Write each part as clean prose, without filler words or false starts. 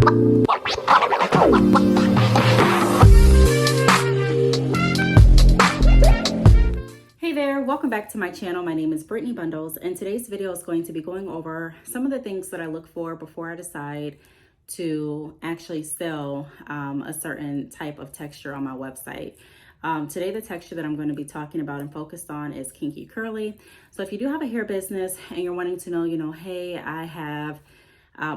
Hey there, welcome back to my channel. My name is Brittney Bundles, and today's video is going to be going over some of the things that I look for before I decide to actually sell a certain type of texture on my website. Today, the texture that I'm going to be talking about and focused on is Kinky Curly. So if you do have a hair business and you're wanting to know, hey, I have,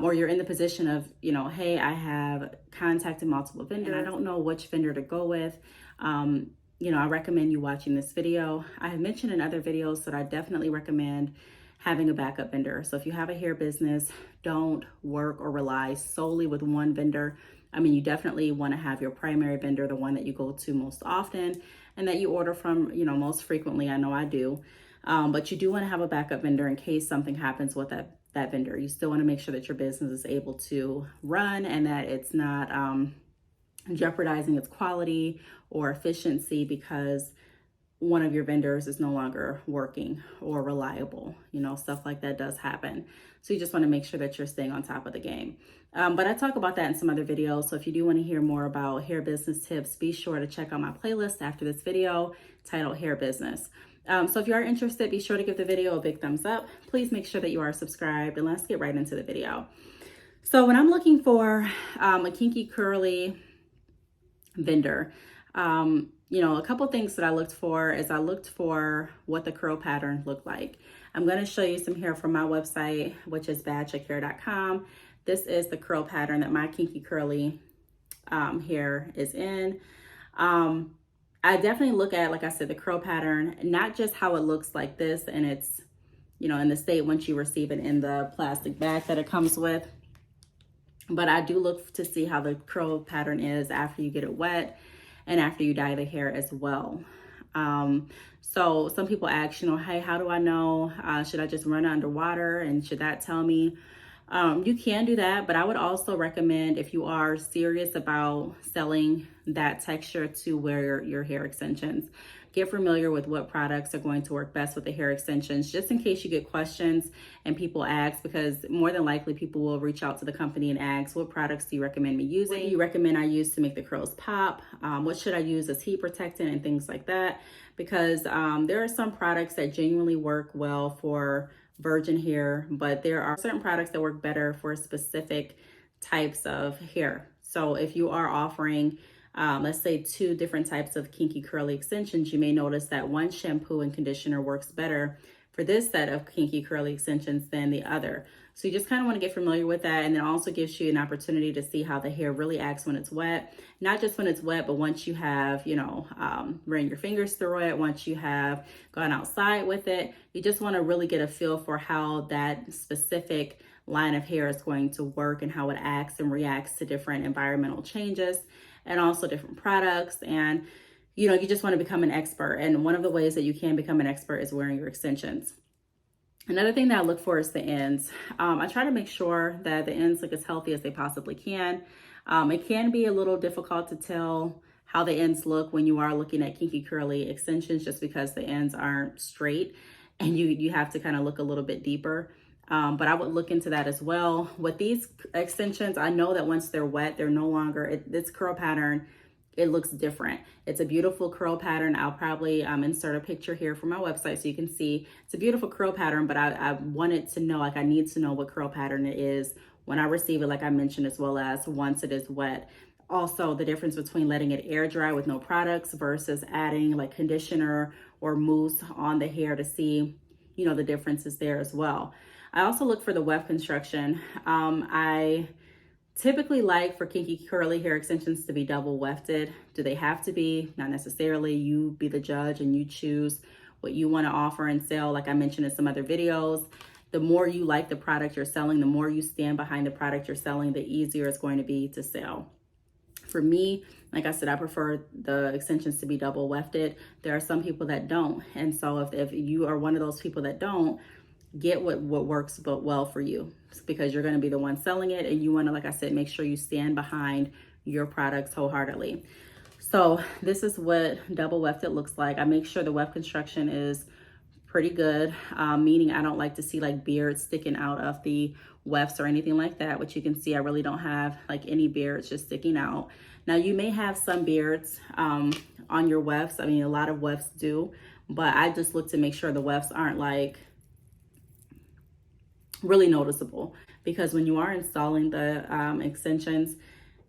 or you're in the position of, hey, I have contacted multiple vendors and I don't know which vendor to go with, I recommend you watching this video. I have mentioned in other videos that I definitely recommend having a backup vendor. So if you have a hair business, don't work or rely solely with one vendor. I mean, you definitely want to have your primary vendor, the one that you go to most often and that you order from, most frequently. I know I do. But you do want to have a backup vendor in case something happens with that vendor. You still want to make sure that your business is able to run and that it's not jeopardizing its quality or efficiency because one of your vendors is no longer working or reliable. Stuff like that does happen. So you just want to make sure that you're staying on top of the game. But I talk about that in some other videos. So if you do want to hear more about hair business tips, be sure to check out my playlist after this video titled Hair Business. So if you are interested, be sure to give the video a big thumbs up. Please make sure that you are subscribed, and let's get right into the video. So when I'm looking for a Kinky Curly vendor, a couple things that I looked for is I looked for what the curl pattern looked like. I'm going to show you some hair from my website, which is badchickhair.com. This is the curl pattern that my Kinky Curly hair is in. I definitely look at, like I said, the curl pattern, not just how it looks like this and it's, in the state once you receive it in the plastic bag that it comes with, but I do look to see how the curl pattern is after you get it wet and after you dye the hair as well. So some people ask, hey, how do I know? Should I just run it underwater and should that tell me? You can do that, but I would also recommend, if you are serious about selling that texture to wear your hair extensions, get familiar with what products are going to work best with the hair extensions, just in case you get questions and people ask, because more than likely people will reach out to the company and ask, what products do you recommend me using? What do you recommend I use to make the curls pop? What should I use as heat protectant and things like that? Because there are some products that genuinely work well for virgin hair, but there are certain products that work better for specific types of hair. So if you are offering, let's say 2 different types of Kinky Curly extensions, you may notice that one shampoo and conditioner works better for this set of Kinky Curly extensions than the other. So you just kind of want to get familiar with that, and then also gives you an opportunity to see how the hair really acts when it's wet. Not just when it's wet, but once you have, ran your fingers through it, once you have gone outside with it, you just want to really get a feel for how that specific line of hair is going to work and how it acts and reacts to different environmental changes and also different products. And you just want to become an expert. And one of the ways that you can become an expert is wearing your extensions. Another thing that I look for is the ends. I try to make sure that the ends look as healthy as they possibly can. It can be a little difficult to tell how the ends look when you are looking at Kinky Curly extensions, just because the ends aren't straight and you have to kind of look a little bit deeper. But I would look into that as well. With these extensions, I know that once they're wet, they're no longer, this curl pattern, it looks different. It's a beautiful curl pattern. I'll probably insert a picture here from my website so you can see. It's a beautiful curl pattern, but I wanted to know, I need to know what curl pattern it is when I receive it, like I mentioned, as well as once it is wet. Also, the difference between letting it air dry with no products versus adding like conditioner or mousse on the hair to see, the differences there as well. I also look for the Weft Construction. I typically like for Kinky Curly hair extensions to be double wefted. Do they have to be? Not necessarily. You be the judge and you choose what you want to offer and sell. Like I mentioned in some other videos, the more you like the product you're selling, the more you stand behind the product you're selling, the easier it's going to be to sell. For me, like I said, I prefer the extensions to be double wefted. There are some people that don't. And so if you are one of those people that don't, get what works but well for you, because you're going to be the one selling it, and you want to, like I said, make sure you stand behind your products wholeheartedly. So this is what double wefted looks like. I make sure the Weft Construction is pretty good, meaning I don't like to see like beards sticking out of the wefts or anything like that, which you can see I really don't have like any beards just sticking out. Now you may have some beards on your wefts. I mean, a lot of wefts do, but I just look to make sure the wefts aren't like really noticeable, because when you are installing the extensions,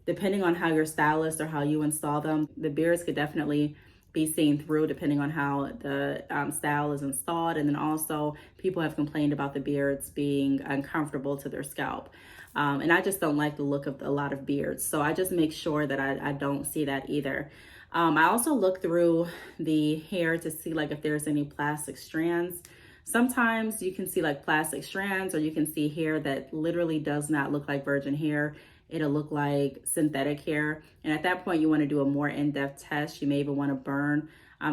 depending on how your stylist or how you install them, the beards could definitely be seen through depending on how the style is installed. And then also people have complained about the beards being uncomfortable to their scalp. And I just don't like the look of a lot of beards. So I just make sure that I don't see that either. I also look through the hair to see like if there's any plastic strands. Sometimes you can see like plastic strands, or you can see hair that literally does not look like virgin hair. It'll look like synthetic hair. And at that point, you want to do a more in-depth test. You may even want to burn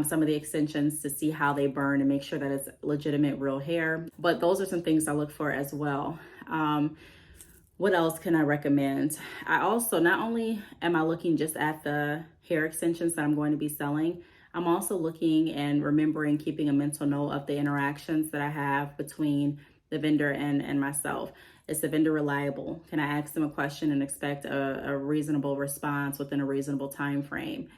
some of the extensions to see how they burn and make sure that it's legitimate real hair. But those are some things I look for as well. What else can I recommend? I also, not only am I looking just at the hair extensions that I'm going to be selling, I'm also looking and remembering, keeping a mental note of the interactions that I have between the vendor and myself. Is the vendor reliable? Can I ask them a question and expect a reasonable response within a reasonable time frame?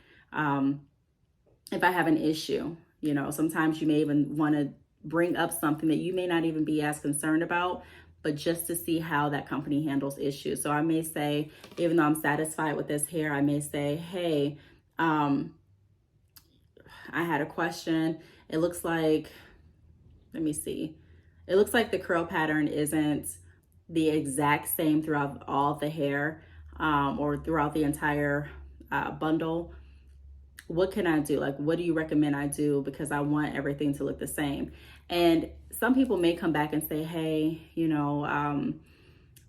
If I have an issue, you know, sometimes you may even want to bring up something that you may not even be as concerned about, but just to see how that company handles issues. So I may say, even though I'm satisfied with this hair, I may say, hey, I had a question. It looks like, let me see. It looks like the curl pattern isn't the exact same throughout all of the hair or throughout the entire bundle. What can I do? Like, what do you recommend I do? Because I want everything to look the same. And some people may come back and say, hey, you know,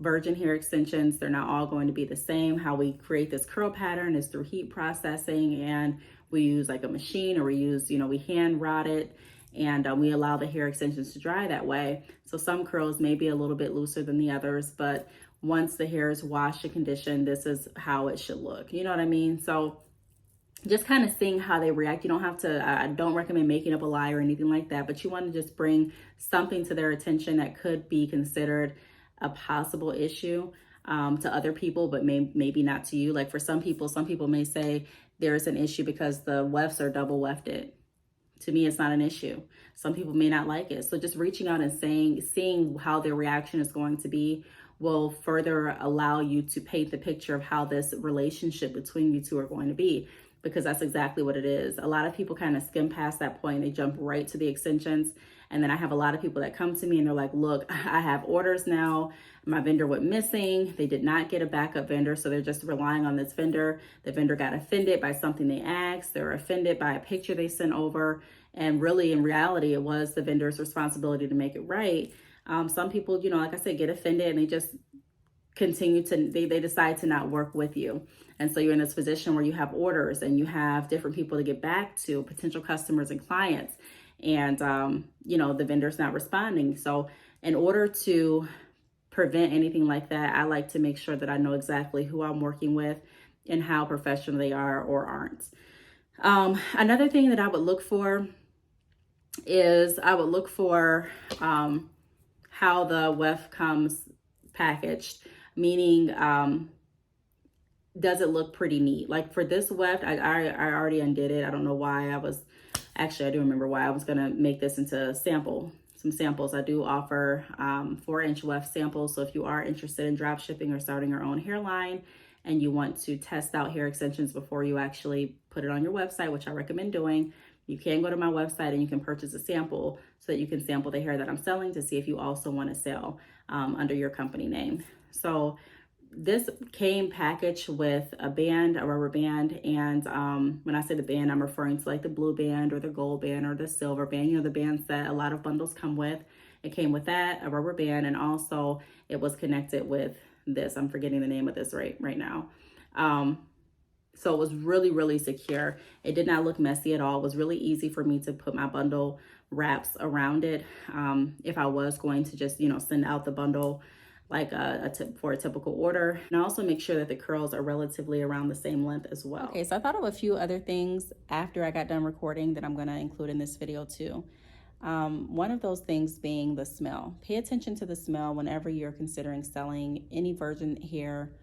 virgin hair extensions, they're not all going to be the same. How we create this curl pattern is through heat processing, and we use like a machine, or we use, you know, we hand rod it, and we allow the hair extensions to dry that way. So some curls may be a little bit looser than the others, but once the hair is washed and conditioned, this is how it should look. You know what I mean? So just kind of seeing how they react. You don't have to, I don't recommend making up a lie or anything like that, but you want to just bring something to their attention that could be considered a possible issue to other people, but maybe not to you. Like for some people may say there's an issue because the wefts are double wefted. To me, it's not an issue. Some people may not like it. So just reaching out and seeing how their reaction is going to be will further allow you to paint the picture of how this relationship between you two are going to be, because that's exactly what it is. A lot of people kind of skim past that point. They jump right to the extensions. And then I have a lot of people that come to me and they're like, look, I have orders now. My vendor went missing. They did not get a backup vendor, so they're just relying on this vendor. The vendor got offended by something they asked. They were offended by a picture they sent over. And really, in reality, it was the vendor's responsibility to make it right. Some people, you know, like I said, get offended and they just continue to, they decide to not work with you. And so you're in this position where you have orders and you have different people to get back to, potential customers and clients. And, you know, the vendor's not responding. So in order to prevent anything like that, I like to make sure that I know exactly who I'm working with and how professional they are or aren't. Another thing that I would look for is how the weft comes packaged, meaning does it look pretty neat? Like for this weft, I already undid it. I don't know why I do remember why I was gonna make this into some samples. I do offer 4-inch weft samples. So if you are interested in drop shipping or starting your own hairline and you want to test out hair extensions before you actually put it on your website, which I recommend doing, you can go to my website and you can purchase a sample so that you can sample the hair that I'm selling to see if you also want to sell under your company name. So this came packaged with a band, a rubber band. And when I say the band, I'm referring to like the blue band or the gold band or the silver band, you know, the bands that a lot of bundles come with. It came with that, a rubber band, and also it was connected with this. I'm forgetting the name of this right now. So it was really, really secure. It did not look messy at all. It was really easy for me to put my bundle wraps around it. If I was going to just, you know, send out the bundle like for a typical order. And I also make sure that the curls are relatively around the same length as well. Okay, so I thought of a few other things after I got done recording that I'm gonna include in this video too. One of those things being the smell. Pay attention to the smell whenever you're considering selling any virgin hair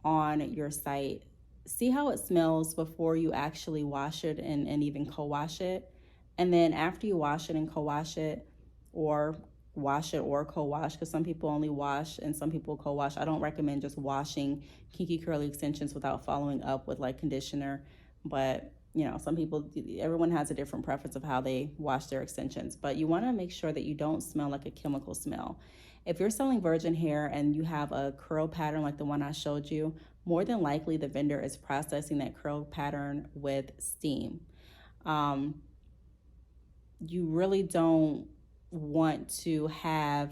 on your site. See how it smells before you actually wash it and even co-wash it. And then after you wash it and co-wash it, or wash it or co-wash, because some people only wash and some people co-wash. I don't recommend just washing kinky curly extensions without following up with like conditioner, but you know, some people, everyone has a different preference of how they wash their extensions, but you want to make sure that you don't smell like a chemical smell. If you're selling virgin hair and you have a curl pattern like the one I showed you, more than likely the vendor is processing that curl pattern with steam. You really don't want to have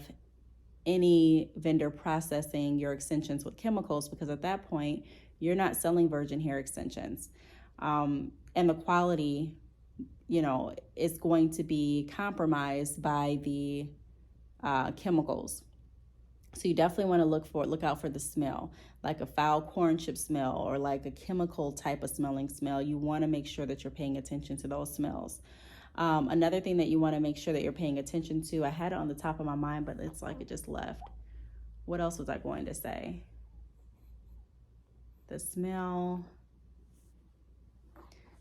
any vendor processing your extensions with chemicals, because at that point you're not selling virgin hair extensions, and the quality, you know, is going to be compromised by the chemicals. So you definitely want to look out for the smell, like a foul corn chip smell or like a chemical type of smelling smell. You want to make sure that you're paying attention to those smells. Another thing that you want to make sure that you're paying attention to, I had it on the top of my mind, but it's like it just left. What else was I going to say? The smell.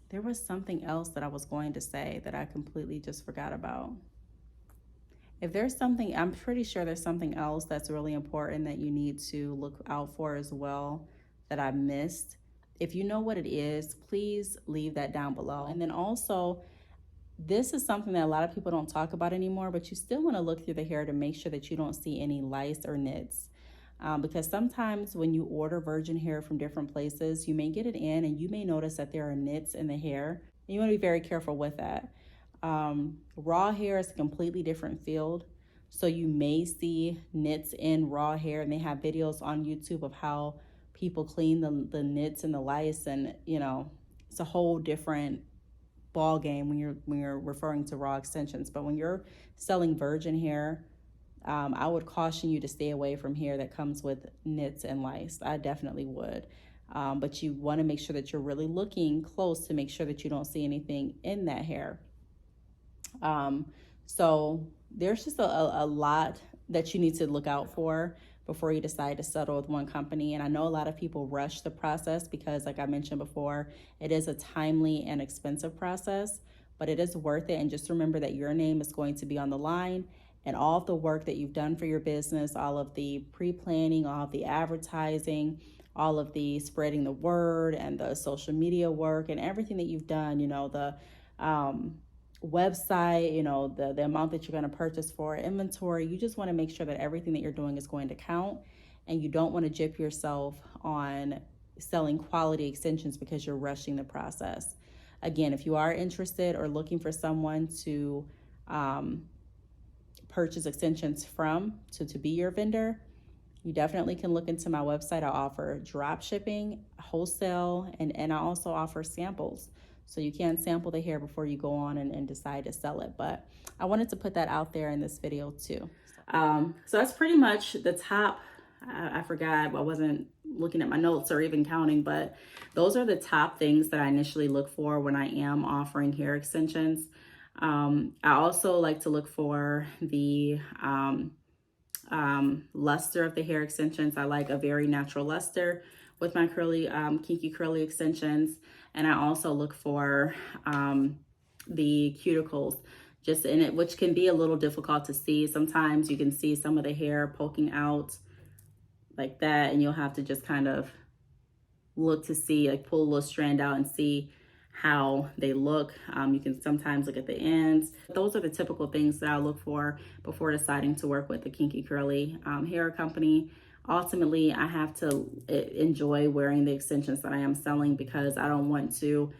There was something else that I was going to say that I completely just forgot about. If there's something, I'm pretty sure there's something else that's really important that you need to look out for as well that I missed. If you know what it is, please leave that down below. And then also, this is something that a lot of people don't talk about anymore, but you still want to look through the hair to make sure that you don't see any lice or nits. Because sometimes when you order virgin hair from different places, you may get it in and you may notice that there are nits in the hair. And you want to be very careful with that. Raw hair is a completely different field. So you may see nits in raw hair, and they have videos on YouTube of how people clean the nits and the lice, and you know, it's a whole different ball game when you're referring to raw extensions. But when you're selling virgin hair, I would caution you to stay away from hair that comes with nits and lice. I definitely would. But you want to make sure that you're really looking close to make sure that you don't see anything in that hair. So there's just a lot that you need to look out for before you decide to settle with one company. And I know a lot of people rush the process because, like I mentioned before, it is a timely and expensive process, but it is worth it. And just remember that your name is going to be on the line, and all of the work that you've done for your business, all of the pre-planning, all of the advertising, all of the spreading the word and the social media work and everything that you've done, you know, the website, you know, the amount that you're going to purchase for inventory. You just want to make sure that everything that you're doing is going to count, and you don't want to gyp yourself on selling quality extensions because you're rushing the process. Again, if you are interested or looking for someone to purchase extensions from, to be your vendor, you definitely can look into my website. I offer drop shipping, wholesale, and I also offer samples. So you can sample the hair before you go on and decide to sell it. But I wanted to put that out there in this video too. So that's pretty much the top. I forgot, I wasn't looking at my notes or even counting, but those are the top things that I initially look for when I am offering hair extensions. I also like to look for the luster of the hair extensions. I like a very natural luster with my curly, kinky curly extensions. And I also look for the cuticles just in it, which can be a little difficult to see. Sometimes you can see some of the hair poking out like that, and you'll have to just kind of look to see, like pull a little strand out and see how they look. You can sometimes look at the ends. Those are the typical things that I look for before deciding to work with the Kinky Curly hair company. Ultimately, I have to enjoy wearing the extensions that I am selling, because I don't want to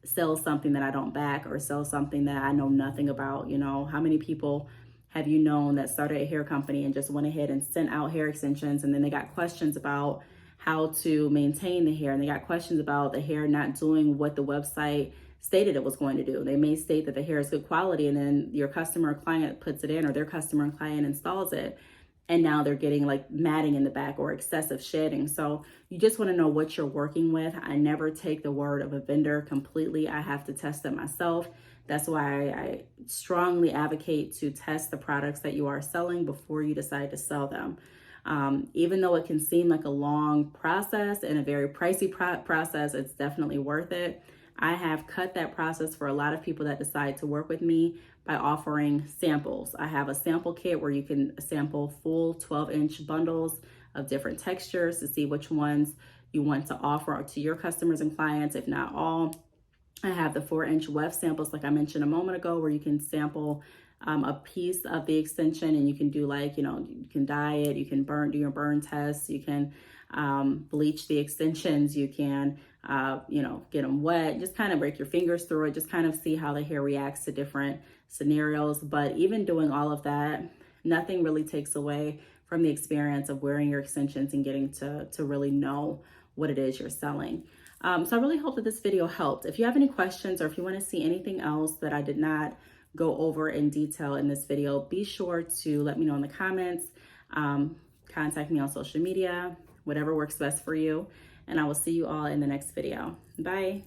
sell something that I don't back or sell something that I know nothing about. You know, how many people have you known that started a hair company and just went ahead and sent out hair extensions, and then they got questions about how to maintain the hair, and they got questions about the hair not doing what the website stated it was going to do. They may state that the hair is good quality, and then your customer or client puts it in, or their customer and client installs it, and now they're getting like matting in the back or excessive shedding. So you just want to know what you're working with. I never take the word of a vendor completely. I have to test it myself That's why I strongly advocate to test the products that you are selling before you decide to sell them. Even though it can seem like a long process and a very pricey process, it's definitely worth it. I have cut that process for a lot of people that decide to work with me by offering samples. I have a sample kit where you can sample full 12-inch bundles of different textures to see which ones you want to offer to your customers and clients, if not all. I have the 4-inch Weft samples, like I mentioned a moment ago, where you can sample a piece of the extension, and you can do like, you can dye it, you can do your burn tests, you can bleach the extensions, you can, get them wet, just kind of break your fingers through it, just kind of see how the hair reacts to different scenarios. But even doing all of that, nothing really takes away from the experience of wearing your extensions and getting to really know what it is you're selling. So I really hope that this video helped. If you have any questions or if you want to see anything else that I did not go over in detail in this video, be sure to let me know in the comments. Contact me on social media, whatever works best for you. And I will see you all in the next video. Bye.